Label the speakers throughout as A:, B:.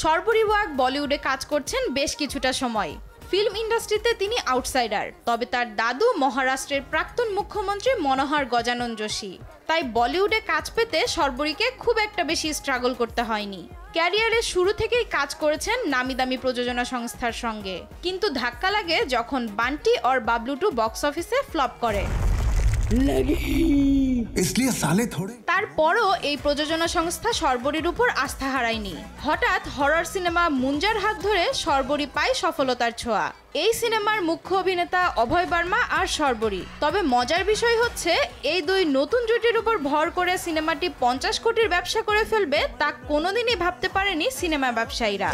A: Sharbari walk বলিউডে কাজ করছেন বেশ কিছুটা সময়। ফিল্ম ইন্ডাস্ট্রিতে তিনি আউটসাইডার, তবে তার দাদু মহারাষ্ট্রের প্রাক্তন মুখ্যমন্ত্রী মনোহর গজানন যোশী। তাই বলিউডে কাজ পেতে শর্বরীকে খুব একটা বেশি স্ট্রাগল করতে হয়নি। ক্যারিয়ারের শুরু থেকেই কাজ করেছেন নামি দামি প্রযোজনা সংস্থার সঙ্গে, কিন্তু ধাক্কা লাগে যখন বান্টি और বাবলু 2 বক্স অফিসে ফ্লপ করে। তারপরও এই প্রযোজনা সংস্থা শর্বরীর উপর আস্থা হারায়নি। হঠাৎ হরর সিনেমা মুঞ্জার হাত ধরে শর্বরী পায় সফলতার ছোঁয়া। এই সিনেমার মুখ্য অভিনেতা অভয় বার্মা আর শর্বরী। তবে মজার বিষয় হচ্ছে, এই দুই নতুন জুটির উপর ভর করে সিনেমাটি 50 কোটির ব্যবসা করে ফেলবে তা কোনোদিনই ভাবতে পারেনি সিনেমা ব্যবসায়ীরা।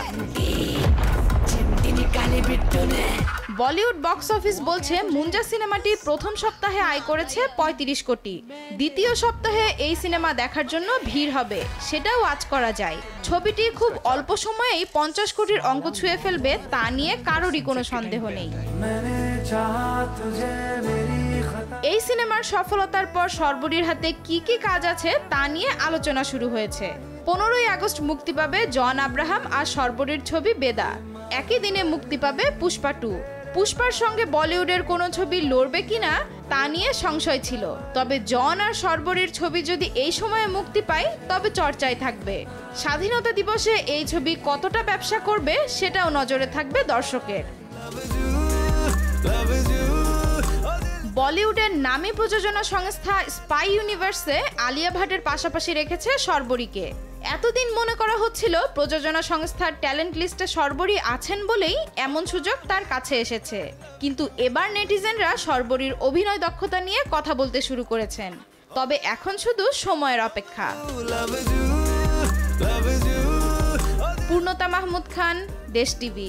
A: বলিউড বক্স অফিস বলছে মুঞ্জা সিনেমাটি প্রথম সপ্তাহে আয় করেছে 35 কোটি। দ্বিতীয় সপ্তাহে এই সিনেমা দেখার জন্য ভিড় হবে, সেটাও আজ করা যায়। ছবিটি খুব অল্প সময়েই 50 কোটির অঙ্ক ছুঁয়ে ফেলবে তা নিয়ে কারোরই কোনো সন্দেহ নেই। এই সিনেমার সফলতার পর শর্বরীর হাতে কি কি কাজ আছে তা নিয়ে আলোচনা শুরু হয়েছে। 15ই আগস্ট মুক্তি পাবে জন আব্রাহাম আর শর্বরীর ছবি বেদা। একই দিনে মুক্তি পাবে পুষ্পা 2। পুষ্পার সঙ্গে বলিউডের কোনো ছবি লড়বে কিনা তা নিয়ে সংশয় ছিল, তবে জন আর শর্বরীর ছবি যদি এই সময়ে মুক্তি পায় তবে চর্চায় থাকবে। স্বাধীনতা দিবসে এই ছবি কতটা ব্যবসা করবে সেটাও নজরে থাকবে দর্শকের। বলিউডের নামী প্রযোজনা সংস্থা স্পাই ইউনিভার্সে আলিয়া ভাটের পাশাপাশি রেখেছে শর্বরীকে। এতদিন মনে করা হচ্ছিল প্রযোজনা সংস্থার ট্যালেন্ট লিস্টে শর্বরী আছেন বলেই এমন সুযোগ তার কাছে এসেছে, কিন্তু এবার নেটিজেনরা শর্বরীর অভিনয় দক্ষতা নিয়ে কথা বলতে শুরু করেছেন। তবে এখন শুধু সময়ের অপেক্ষা। পূর্ণতা মাহমুদ খান, দেশ টিভি।